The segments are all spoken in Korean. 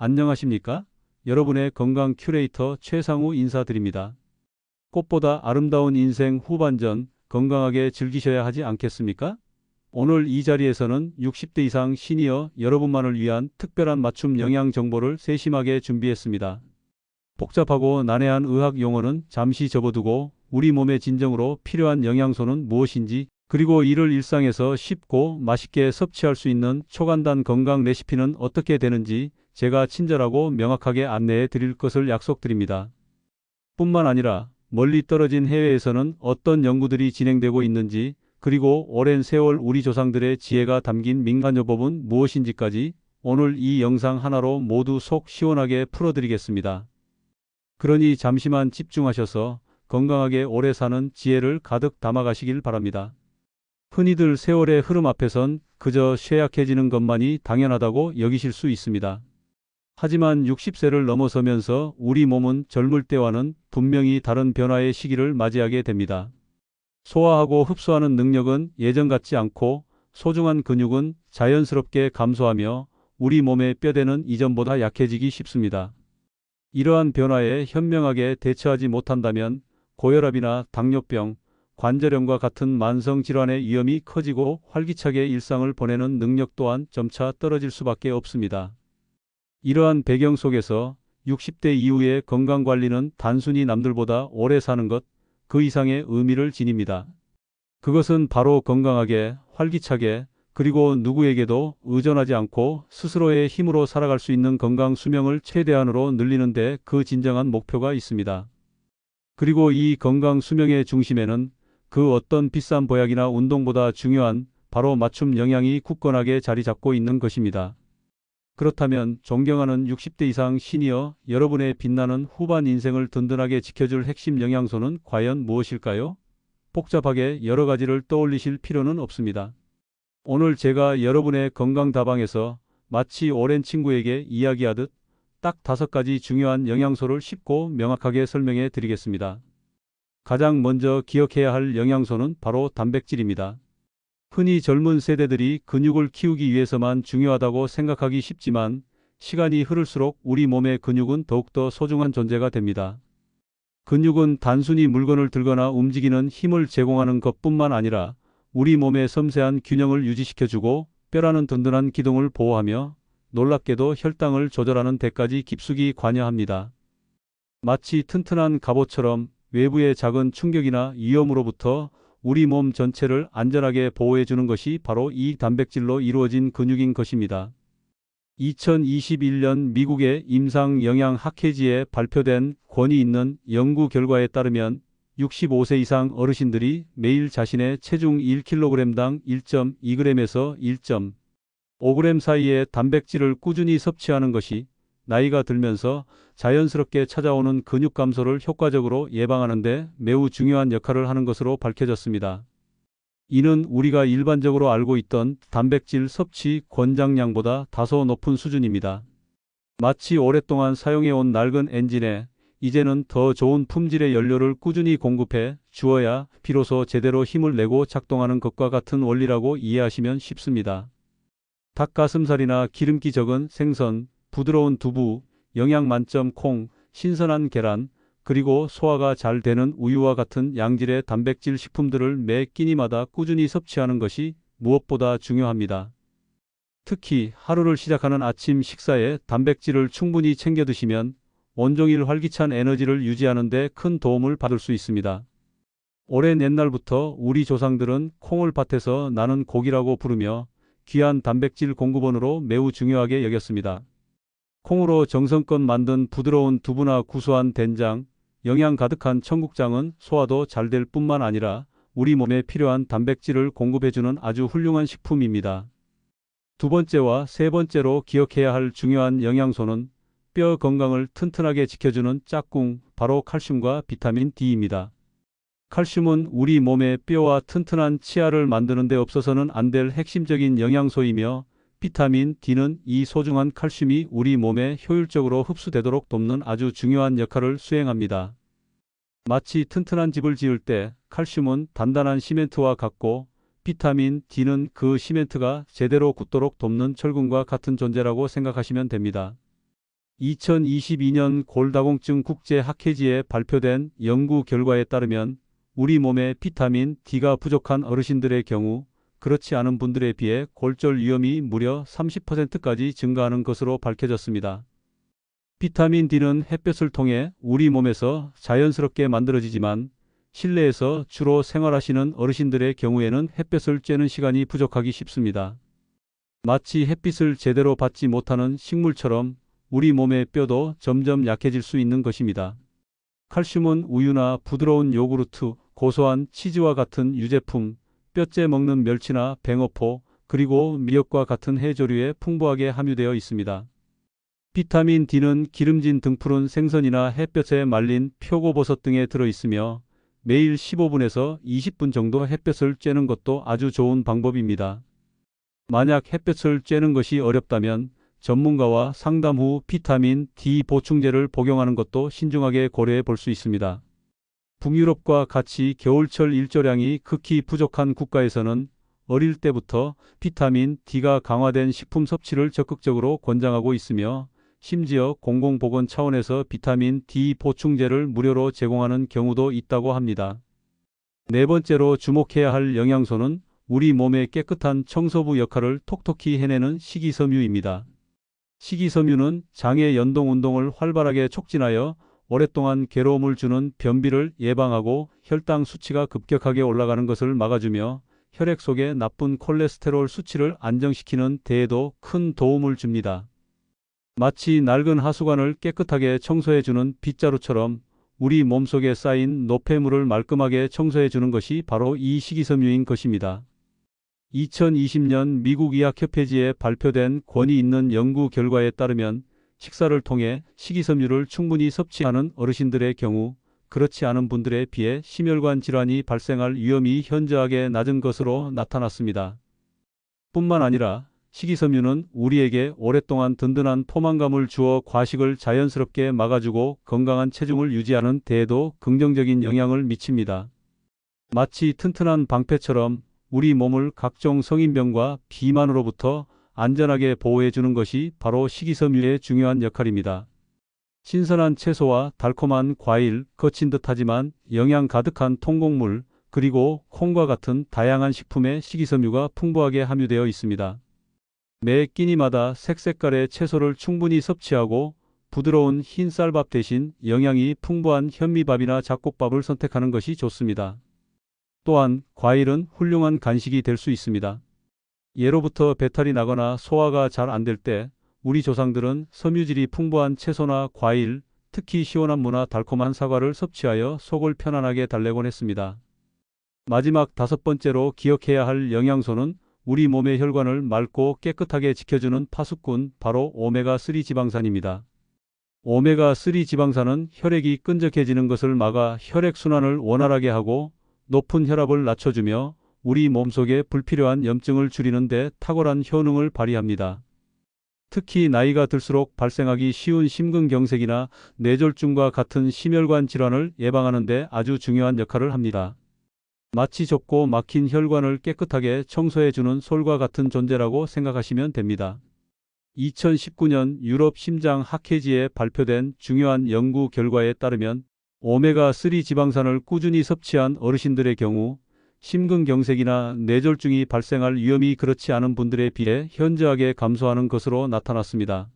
안녕하십니까? 여러분의 건강 큐레이터 최상우 인사드립니다. 꽃보다 아름다운 인생 후반전 건강하게 즐기셔야 하지 않겠습니까? 오늘 이 자리에서는 60대 이상 시니어 여러분만을 위한 특별한 맞춤 영양 정보를 세심하게 준비했습니다. 복잡하고 난해한 의학 용어는 잠시 접어두고 우리 몸의 진정으로 필요한 영양소는 무엇인지, 그리고 이를 일상에서 쉽고 맛있게 섭취할 수 있는 초간단 건강 레시피는 어떻게 되는지 제가 친절하고 명확하게 안내해 드릴 것을 약속드립니다. 뿐만 아니라 멀리 떨어진 해외에서는 어떤 연구들이 진행되고 있는지, 그리고 오랜 세월 우리 조상들의 지혜가 담긴 민간요법은 무엇인지까지 오늘 이 영상 하나로 모두 속 시원하게 풀어드리겠습니다. 그러니 잠시만 집중하셔서 건강하게 오래 사는 지혜를 가득 담아가시길 바랍니다. 흔히들 세월의 흐름 앞에선 그저 쇠약해지는 것만이 당연하다고 여기실 수 있습니다. 하지만 60세를 넘어서면서 우리 몸은 젊을 때와는 분명히 다른 변화의 시기를 맞이하게 됩니다. 소화하고 흡수하는 능력은 예전 같지 않고, 소중한 근육은 자연스럽게 감소하며 우리 몸의 뼈대는 이전보다 약해지기 쉽습니다. 이러한 변화에 현명하게 대처하지 못한다면 고혈압이나 당뇨병, 관절염과 같은 만성질환의 위험이 커지고 활기차게 일상을 보내는 능력 또한 점차 떨어질 수밖에 없습니다. 이러한 배경 속에서 60대 이후의 건강관리는 단순히 남들보다 오래 사는 것, 그 이상의 의미를 지닙니다. 그것은 바로 건강하게, 활기차게, 그리고 누구에게도 의존하지 않고 스스로의 힘으로 살아갈 수 있는 건강 수명을 최대한으로 늘리는 데 그 진정한 목표가 있습니다. 그리고 이 건강 수명의 중심에는 그 어떤 비싼 보약이나 운동보다 중요한 바로 맞춤 영양이 굳건하게 자리 잡고 있는 것입니다. 그렇다면 존경하는 60대 이상 시니어 여러분의 빛나는 후반 인생을 든든하게 지켜줄 핵심 영양소는 과연 무엇일까요? 복잡하게 여러 가지를 떠올리실 필요는 없습니다. 오늘 제가 여러분의 건강 다방에서 마치 오랜 친구에게 이야기하듯 딱 5가지 중요한 영양소를 쉽고 명확하게 설명해 드리겠습니다. 가장 먼저 기억해야 할 영양소는 바로 단백질입니다. 흔히 젊은 세대들이 근육을 키우기 위해서만 중요하다고 생각하기 쉽지만, 시간이 흐를수록 우리 몸의 근육은 더욱더 소중한 존재가 됩니다. 근육은 단순히 물건을 들거나 움직이는 힘을 제공하는 것뿐만 아니라 우리 몸의 섬세한 균형을 유지시켜주고 뼈라는 든든한 기둥을 보호하며 놀랍게도 혈당을 조절하는 데까지 깊숙이 관여합니다. 마치 튼튼한 갑옷처럼 외부의 작은 충격이나 위험으로부터 우리 몸 전체를 안전하게 보호해주는 것이 바로 이 단백질로 이루어진 근육인 것입니다. 2021년 미국의 임상영양학회지에 발표된 권위 있는 연구 결과에 따르면 65세 이상 어르신들이 매일 자신의 체중 1kg당 1.2g에서 1.5g 사이의 단백질을 꾸준히 섭취하는 것이 나이가 들면서 자연스럽게 찾아오는 근육 감소를 효과적으로 예방하는 데 매우 중요한 역할을 하는 것으로 밝혀졌습니다. 이는 우리가 일반적으로 알고 있던 단백질 섭취 권장량보다 다소 높은 수준입니다. 마치 오랫동안 사용해온 낡은 엔진에 이제는 더 좋은 품질의 연료를 꾸준히 공급해 주어야 비로소 제대로 힘을 내고 작동하는 것과 같은 원리라고 이해하시면 쉽습니다. 닭가슴살이나 기름기 적은 생선, 부드러운 두부, 영양 만점 콩, 신선한 계란, 그리고 소화가 잘 되는 우유와 같은 양질의 단백질 식품들을 매 끼니마다 꾸준히 섭취하는 것이 무엇보다 중요합니다. 특히 하루를 시작하는 아침 식사에 단백질을 충분히 챙겨 드시면 온종일 활기찬 에너지를 유지하는 데 큰 도움을 받을 수 있습니다. 오랜 옛날부터 우리 조상들은 콩을 밭에서 나는 고기라고 부르며 귀한 단백질 공급원으로 매우 중요하게 여겼습니다. 콩으로 정성껏 만든 부드러운 두부나 구수한 된장, 영양 가득한 청국장은 소화도 잘 될 뿐만 아니라 우리 몸에 필요한 단백질을 공급해주는 아주 훌륭한 식품입니다. 두 번째와 세 번째로 기억해야 할 중요한 영양소는 뼈 건강을 튼튼하게 지켜주는 짝꿍, 바로 칼슘과 비타민 D입니다. 칼슘은 우리 몸의 뼈와 튼튼한 치아를 만드는 데 없어서는 안 될 핵심적인 영양소이며, 비타민 D는 이 소중한 칼슘이 우리 몸에 효율적으로 흡수되도록 돕는 아주 중요한 역할을 수행합니다. 마치 튼튼한 집을 지을 때 칼슘은 단단한 시멘트와 같고, 비타민 D는 그 시멘트가 제대로 굳도록 돕는 철근과 같은 존재라고 생각하시면 됩니다. 2022년 골다공증 국제학회지에 발표된 연구 결과에 따르면 우리 몸에 비타민 D가 부족한 어르신들의 경우 그렇지 않은 분들에 비해 골절 위험이 무려 30%까지 증가하는 것으로 밝혀졌습니다. 비타민 D는 햇볕을 통해 우리 몸에서 자연스럽게 만들어지지만 실내에서 주로 생활하시는 어르신들의 경우에는 햇볕을 쬐는 시간이 부족하기 쉽습니다. 마치 햇빛을 제대로 받지 못하는 식물처럼 우리 몸의 뼈도 점점 약해질 수 있는 것입니다. 칼슘은 우유나 부드러운 요구르트, 고소한 치즈와 같은 유제품, 뼈째 먹는 멸치나 뱅어포, 그리고 미역과 같은 해조류에 풍부하게 함유되어 있습니다. 비타민 D는 기름진 등푸른 생선이나 햇볕에 말린 표고버섯 등에 들어있으며 매일 15분에서 20분 정도 햇볕을 쬐는 것도 아주 좋은 방법입니다. 만약 햇볕을 쬐는 것이 어렵다면 전문가와 상담 후 비타민 D 보충제를 복용하는 것도 신중하게 고려해 볼 수 있습니다. 북유럽과 같이 겨울철 일조량이 극히 부족한 국가에서는 어릴 때부터 비타민 D가 강화된 식품 섭취를 적극적으로 권장하고 있으며 심지어 공공보건 차원에서 비타민 D 보충제를 무료로 제공하는 경우도 있다고 합니다. 네 번째로 주목해야 할 영양소는 우리 몸의 깨끗한 청소부 역할을 톡톡히 해내는 식이섬유입니다. 식이섬유는 장의 연동 운동을 활발하게 촉진하여 오랫동안 괴로움을 주는 변비를 예방하고 혈당 수치가 급격하게 올라가는 것을 막아주며 혈액 속의 나쁜 콜레스테롤 수치를 안정시키는 데에도 큰 도움을 줍니다. 마치 낡은 하수관을 깨끗하게 청소해주는 빗자루처럼 우리 몸속에 쌓인 노폐물을 말끔하게 청소해주는 것이 바로 이 식이섬유인 것입니다. 2020년 미국 의학협회지에 발표된 권위 있는 연구 결과에 따르면 식사를 통해 식이섬유를 충분히 섭취하는 어르신들의 경우 그렇지 않은 분들에 비해 심혈관 질환이 발생할 위험이 현저하게 낮은 것으로 나타났습니다. 뿐만 아니라 식이섬유는 우리에게 오랫동안 든든한 포만감을 주어 과식을 자연스럽게 막아주고 건강한 체중을 유지하는 데에도 긍정적인 영향을 미칩니다. 마치 튼튼한 방패처럼 우리 몸을 각종 성인병과 비만으로부터 안전하게 보호해주는 것이 바로 식이섬유의 중요한 역할입니다. 신선한 채소와 달콤한 과일, 거친 듯하지만 영양 가득한 통곡물, 그리고 콩과 같은 다양한 식품에 식이섬유가 풍부하게 함유되어 있습니다. 매 끼니마다 색색깔의 채소를 충분히 섭취하고 부드러운 흰 쌀밥 대신 영양이 풍부한 현미밥이나 잡곡밥을 선택하는 것이 좋습니다. 또한 과일은 훌륭한 간식이 될 수 있습니다. 예로부터 배탈이 나거나 소화가 잘 안 될 때 우리 조상들은 섬유질이 풍부한 채소나 과일, 특히 시원한 무나 달콤한 사과를 섭취하여 속을 편안하게 달래곤 했습니다. 마지막 다섯 번째로 기억해야 할 영양소는 우리 몸의 혈관을 맑고 깨끗하게 지켜주는 파수꾼, 바로 오메가3 지방산입니다. 오메가3 지방산은 혈액이 끈적해지는 것을 막아 혈액순환을 원활하게 하고 높은 혈압을 낮춰주며 우리 몸속에 불필요한 염증을 줄이는 데 탁월한 효능을 발휘합니다. 특히 나이가 들수록 발생하기 쉬운 심근경색이나 뇌졸중과 같은 심혈관 질환을 예방하는 데 아주 중요한 역할을 합니다. 마치 좁고 막힌 혈관을 깨끗하게 청소해주는 솔과 같은 존재라고 생각하시면 됩니다. 2019년 유럽 심장학회지에 발표된 중요한 연구 결과에 따르면 오메가3 지방산을 꾸준히 섭취한 어르신들의 경우 심근경색이나 뇌졸중이 발생할 위험이 그렇지 않은 분들에 비해 현저하게 감소하는 것으로 나타났습니다.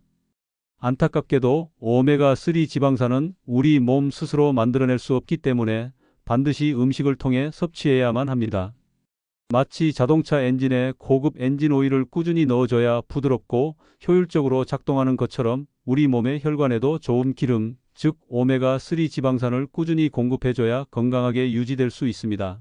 안타깝게도 오메가3 지방산은 우리 몸 스스로 만들어낼 수 없기 때문에 반드시 음식을 통해 섭취해야만 합니다. 마치 자동차 엔진에 고급 엔진 오일을 꾸준히 넣어줘야 부드럽고 효율적으로 작동하는 것처럼 우리 몸의 혈관에도 좋은 기름, 즉 오메가3 지방산을 꾸준히 공급해줘야 건강하게 유지될 수 있습니다.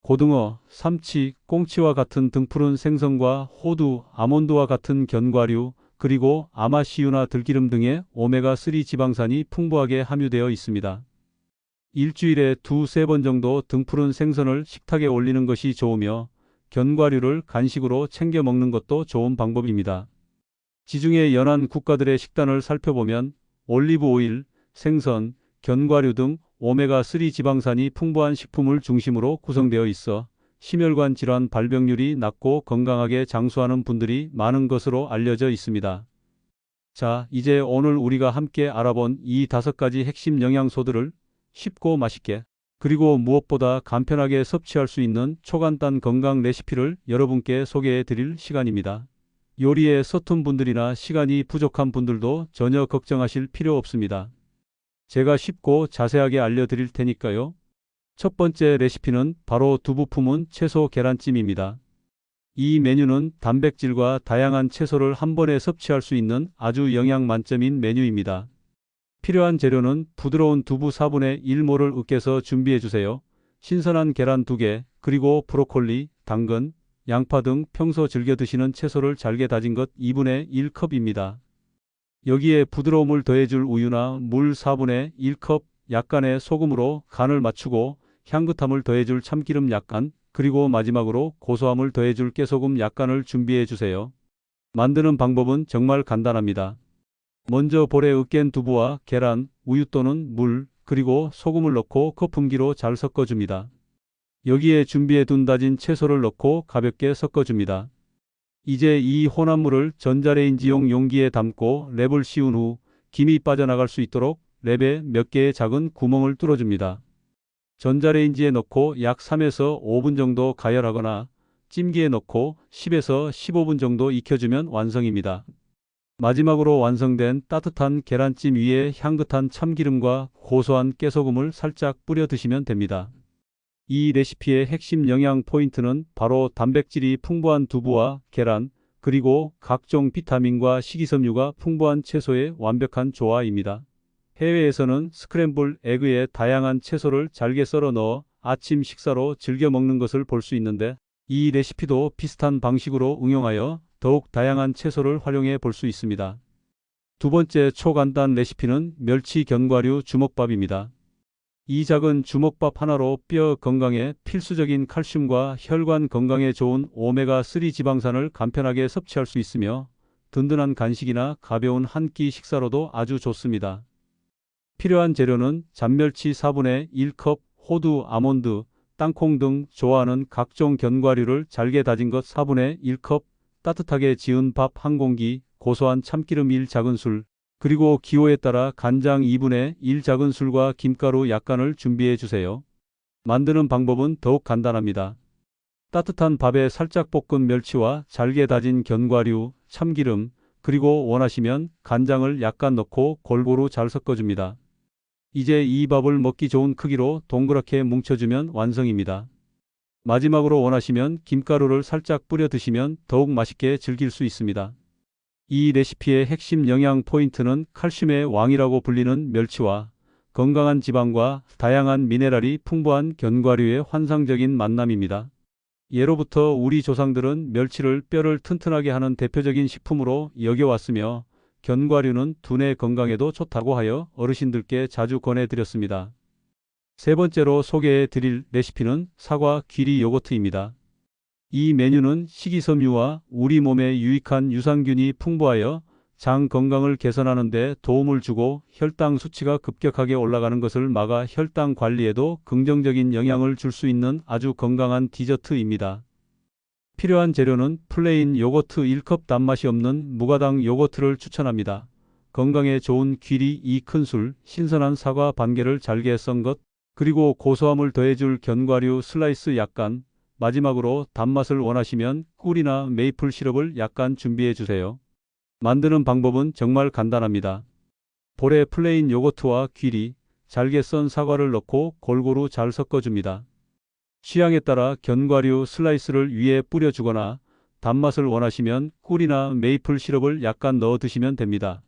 고등어, 삼치, 꽁치와 같은 등푸른 생선과 호두, 아몬드와 같은 견과류, 그리고 아마씨유나 들기름 등의 오메가3 지방산이 풍부하게 함유되어 있습니다. 일주일에 두세 번 정도 등푸른 생선을 식탁에 올리는 것이 좋으며 견과류를 간식으로 챙겨 먹는 것도 좋은 방법입니다. 지중해 연안 국가들의 식단을 살펴보면 올리브 오일, 생선, 견과류 등 오메가3 지방산이 풍부한 식품을 중심으로 구성되어 있어 심혈관 질환 발병률이 낮고 건강하게 장수하는 분들이 많은 것으로 알려져 있습니다. 자, 이제 오늘 우리가 함께 알아본 이 5가지 핵심 영양소들을 쉽고 맛있게 그리고 무엇보다 간편하게 섭취할 수 있는 초간단 건강 레시피를 여러분께 소개해 드릴 시간입니다. 요리에 서툰 분들이나 시간이 부족한 분들도 전혀 걱정하실 필요 없습니다. 제가 쉽고 자세하게 알려드릴 테니까요. 첫 번째 레시피는 바로 두부 품은 채소 계란찜입니다. 이 메뉴는 단백질과 다양한 채소를 한 번에 섭취할 수 있는 아주 영양 만점인 메뉴입니다. 필요한 재료는 부드러운 두부 4분의 1모를 으깨서 준비해 주세요. 신선한 계란 2개, 그리고 브로콜리, 당근, 양파 등 평소 즐겨 드시는 채소를 잘게 다진 것 2분의 1컵입니다. 여기에 부드러움을 더해줄 우유나 물 4분의 1컵, 약간의 소금으로 간을 맞추고 향긋함을 더해줄 참기름 약간, 그리고 마지막으로 고소함을 더해줄 깨소금 약간을 준비해 주세요. 만드는 방법은 정말 간단합니다. 먼저 볼에 으깬 두부와 계란, 우유 또는 물, 그리고 소금을 넣고 거품기로 잘 섞어줍니다. 여기에 준비해 둔 다진 채소를 넣고 가볍게 섞어줍니다. 이제 이 혼합물을 전자레인지용 용기에 담고 랩을 씌운 후 김이 빠져나갈 수 있도록 랩에 몇 개의 작은 구멍을 뚫어줍니다. 전자레인지에 넣고 약 3에서 5분 정도 가열하거나 찜기에 넣고 10에서 15분 정도 익혀주면 완성입니다. 마지막으로 완성된 따뜻한 계란찜 위에 향긋한 참기름과 고소한 깨소금을 살짝 뿌려 드시면 됩니다. 이 레시피의 핵심 영양 포인트는 바로 단백질이 풍부한 두부와 계란, 그리고 각종 비타민과 식이섬유가 풍부한 채소의 완벽한 조화입니다. 해외에서는 스크램블 에그에 다양한 채소를 잘게 썰어 넣어 아침 식사로 즐겨 먹는 것을 볼 수 있는데, 이 레시피도 비슷한 방식으로 응용하여 더욱 다양한 채소를 활용해 볼 수 있습니다. 두 번째 초간단 레시피는 멸치 견과류 주먹밥입니다. 이 작은 주먹밥 하나로 뼈 건강에 필수적인 칼슘과 혈관 건강에 좋은 오메가3 지방산을 간편하게 섭취할 수 있으며 든든한 간식이나 가벼운 한 끼 식사로도 아주 좋습니다. 필요한 재료는 잔멸치 4분의 1컵, 호두, 아몬드, 땅콩 등 좋아하는 각종 견과류를 잘게 다진 것 4분의 1컵, 따뜻하게 지은 밥 1공기, 고소한 참기름 1작은술, 그리고 기호에 따라 간장 2분의 1 작은술과 김가루 약간을 준비해 주세요. 만드는 방법은 더욱 간단합니다. 따뜻한 밥에 살짝 볶은 멸치와 잘게 다진 견과류, 참기름, 그리고 원하시면 간장을 약간 넣고 골고루 잘 섞어줍니다. 이제 이 밥을 먹기 좋은 크기로 동그랗게 뭉쳐주면 완성입니다. 마지막으로 원하시면 김가루를 살짝 뿌려 드시면 더욱 맛있게 즐길 수 있습니다. 이 레시피의 핵심 영양 포인트는 칼슘의 왕이라고 불리는 멸치와 건강한 지방과 다양한 미네랄이 풍부한 견과류의 환상적인 만남입니다. 예로부터 우리 조상들은 멸치를 뼈를 튼튼하게 하는 대표적인 식품으로 여겨왔으며 견과류는 두뇌 건강에도 좋다고 하여 어르신들께 자주 권해드렸습니다. 세 번째로 소개해 드릴 레시피는 사과 귀리 요거트입니다. 이 메뉴는 식이섬유와 우리 몸에 유익한 유산균이 풍부하여 장 건강을 개선하는 데 도움을 주고 혈당 수치가 급격하게 올라가는 것을 막아 혈당 관리에도 긍정적인 영향을 줄 수 있는 아주 건강한 디저트입니다. 필요한 재료는 플레인 요거트 1컵, 단맛이 없는 무가당 요거트를 추천합니다. 건강에 좋은 귀리 2큰술, 신선한 사과 반개를 잘게 썬 것, 그리고 고소함을 더해줄 견과류 슬라이스 약간, 마지막으로 단맛을 원하시면 꿀이나 메이플 시럽을 약간 준비해 주세요. 만드는 방법은 정말 간단합니다. 볼에 플레인 요거트와 귀리, 잘게 썬 사과를 넣고 골고루 잘 섞어줍니다. 취향에 따라 견과류 슬라이스를 위에 뿌려주거나 단맛을 원하시면 꿀이나 메이플 시럽을 약간 넣어 드시면 됩니다.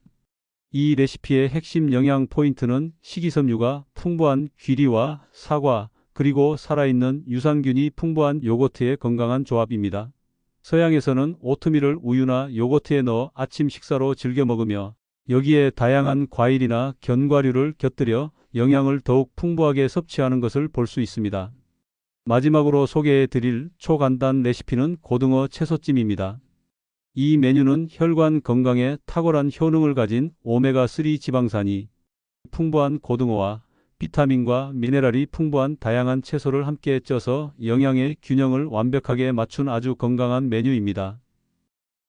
이 레시피의 핵심 영양 포인트는 식이섬유가 풍부한 귀리와 사과, 그리고 살아있는 유산균이 풍부한 요거트의 건강한 조합입니다. 서양에서는 오트밀을 우유나 요거트에 넣어 아침 식사로 즐겨 먹으며 여기에 다양한 과일이나 견과류를 곁들여 영양을 더욱 풍부하게 섭취하는 것을 볼 수 있습니다. 마지막으로 소개해 드릴 초간단 레시피는 고등어 채소찜입니다. 이 메뉴는 혈관 건강에 탁월한 효능을 가진 오메가3 지방산이 풍부한 고등어와 비타민과 미네랄이 풍부한 다양한 채소를 함께 쪄서 영양의 균형을 완벽하게 맞춘 아주 건강한 메뉴입니다.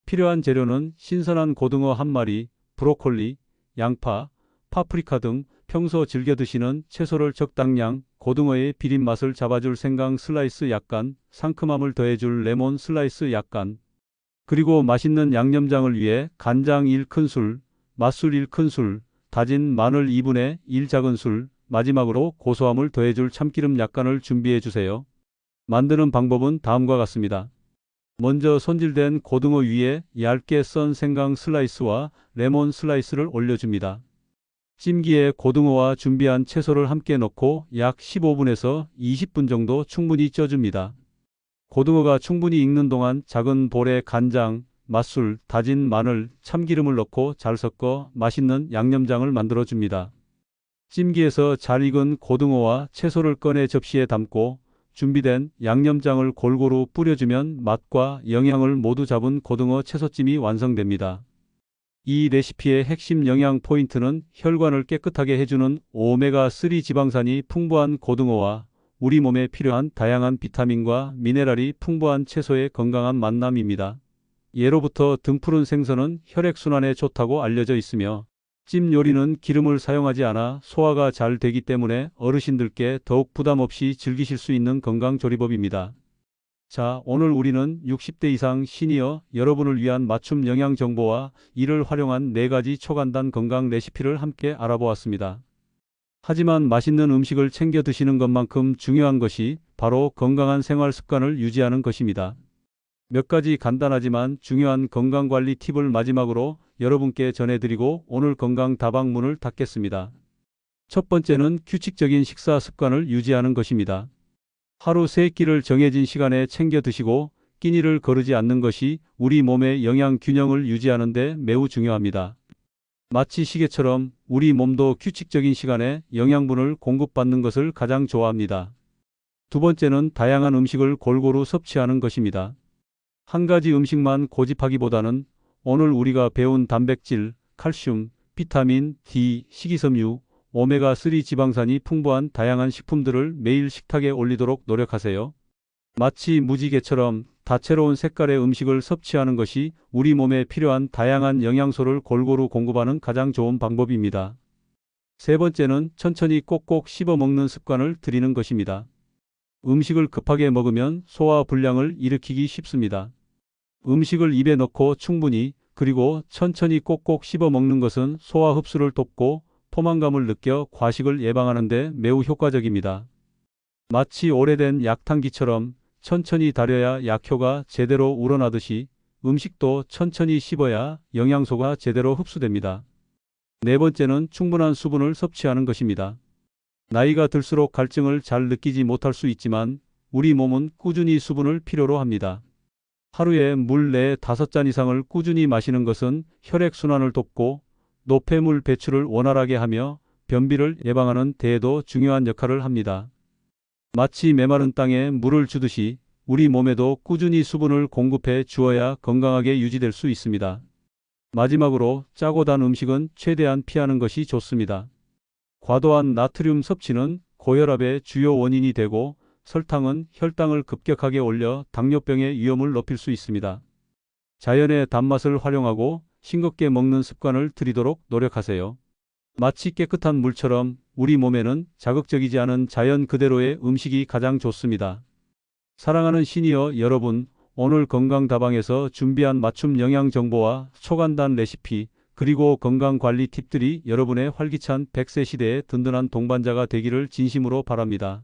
필요한 재료는 신선한 고등어 1마리, 브로콜리, 양파, 파프리카 등 평소 즐겨 드시는 채소를 적당량, 고등어의 비린 맛을 잡아줄 생강 슬라이스 약간, 상큼함을 더해줄 레몬 슬라이스 약간, 그리고 맛있는 양념장을 위해 간장 1큰술, 맛술 1큰술, 다진 마늘 2분의 1 작은술, 마지막으로 고소함을 더해줄 참기름 약간을 준비해 주세요. 만드는 방법은 다음과 같습니다. 먼저 손질된 고등어 위에 얇게 썬 생강 슬라이스와 레몬 슬라이스를 올려줍니다. 찜기에 고등어와 준비한 채소를 함께 넣고 약 15분에서 20분 정도 충분히 쪄줍니다. 고등어가 충분히 익는 동안 작은 볼에 간장, 맛술, 다진 마늘, 참기름을 넣고 잘 섞어 맛있는 양념장을 만들어 줍니다. 찜기에서 잘 익은 고등어와 채소를 꺼내 접시에 담고 준비된 양념장을 골고루 뿌려주면 맛과 영양을 모두 잡은 고등어 채소찜이 완성됩니다. 이 레시피의 핵심 영양 포인트는 혈관을 깨끗하게 해주는 오메가3 지방산이 풍부한 고등어와 우리 몸에 필요한 다양한 비타민과 미네랄이 풍부한 채소의 건강한 만남입니다. 예로부터 등푸른 생선은 혈액순환에 좋다고 알려져 있으며 찜 요리는 기름을 사용하지 않아 소화가 잘 되기 때문에 어르신들께 더욱 부담 없이 즐기실 수 있는 건강조리법입니다. 자, 오늘 우리는 60대 이상 시니어 여러분을 위한 맞춤 영양 정보와 이를 활용한 4가지 초간단 건강 레시피를 함께 알아보았습니다. 하지만 맛있는 음식을 챙겨 드시는 것만큼 중요한 것이 바로 건강한 생활 습관을 유지하는 것입니다. 몇 가지 간단하지만 중요한 건강관리 팁을 마지막으로 여러분께 전해드리고 오늘 건강 다방문을 닫겠습니다. 첫 번째는 규칙적인 식사 습관을 유지하는 것입니다. 하루 3끼를 정해진 시간에 챙겨 드시고 끼니를 거르지 않는 것이 우리 몸의 영양 균형을 유지하는 데 매우 중요합니다. 마치 시계처럼 우리 몸도 규칙적인 시간에 영양분을 공급받는 것을 가장 좋아합니다. 두 번째는 다양한 음식을 골고루 섭취하는 것입니다. 한 가지 음식만 고집하기보다는 오늘 우리가 배운 단백질, 칼슘, 비타민 D, 식이섬유, 오메가3 지방산이 풍부한 다양한 식품들을 매일 식탁에 올리도록 노력하세요. 마치 무지개처럼 다채로운 색깔의 음식을 섭취하는 것이 우리 몸에 필요한 다양한 영양소를 골고루 공급하는 가장 좋은 방법입니다. 세 번째는 천천히 꼭꼭 씹어 먹는 습관을 들이는 것입니다. 음식을 급하게 먹으면 소화 불량을 일으키기 쉽습니다. 음식을 입에 넣고 충분히 그리고 천천히 꼭꼭 씹어 먹는 것은 소화 흡수를 돕고 포만감을 느껴 과식을 예방하는 데 매우 효과적입니다. 마치 오래된 약탕기처럼 천천히 다려야 약효가 제대로 우러나듯이 음식도 천천히 씹어야 영양소가 제대로 흡수됩니다. 네 번째는 충분한 수분을 섭취하는 것입니다. 나이가 들수록 갈증을 잘 느끼지 못할 수 있지만 우리 몸은 꾸준히 수분을 필요로 합니다. 하루에 물 4~5잔 이상을 꾸준히 마시는 것은 혈액순환을 돕고 노폐물 배출을 원활하게 하며 변비를 예방하는 데에도 중요한 역할을 합니다. 마치 메마른 땅에 물을 주듯이 우리 몸에도 꾸준히 수분을 공급해 주어야 건강하게 유지될 수 있습니다. 마지막으로 짜고 단 음식은 최대한 피하는 것이 좋습니다. 과도한 나트륨 섭취는 고혈압의 주요 원인이 되고 설탕은 혈당을 급격하게 올려 당뇨병의 위험을 높일 수 있습니다. 자연의 단맛을 활용하고 싱겁게 먹는 습관을 들이도록 노력하세요. 마치 깨끗한 물처럼 우리 몸에는 자극적이지 않은 자연 그대로의 음식이 가장 좋습니다. 사랑하는 시니어 여러분, 오늘 건강다방에서 준비한 맞춤 영양 정보와 초간단 레시피 그리고 건강관리 팁들이 여러분의 활기찬 100세 시대의 든든한 동반자가 되기를 진심으로 바랍니다.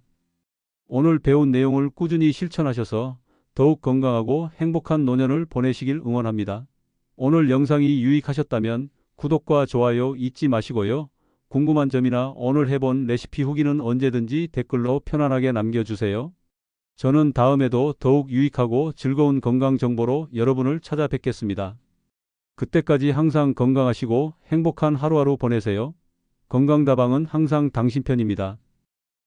오늘 배운 내용을 꾸준히 실천하셔서 더욱 건강하고 행복한 노년을 보내시길 응원합니다. 오늘 영상이 유익하셨다면 구독과 좋아요 잊지 마시고요. 궁금한 점이나 오늘 해본 레시피 후기는 언제든지 댓글로 편안하게 남겨주세요. 저는 다음에도 더욱 유익하고 즐거운 건강 정보로 여러분을 찾아뵙겠습니다. 그때까지 항상 건강하시고 행복한 하루하루 보내세요. 건강다방은 항상 당신 편입니다.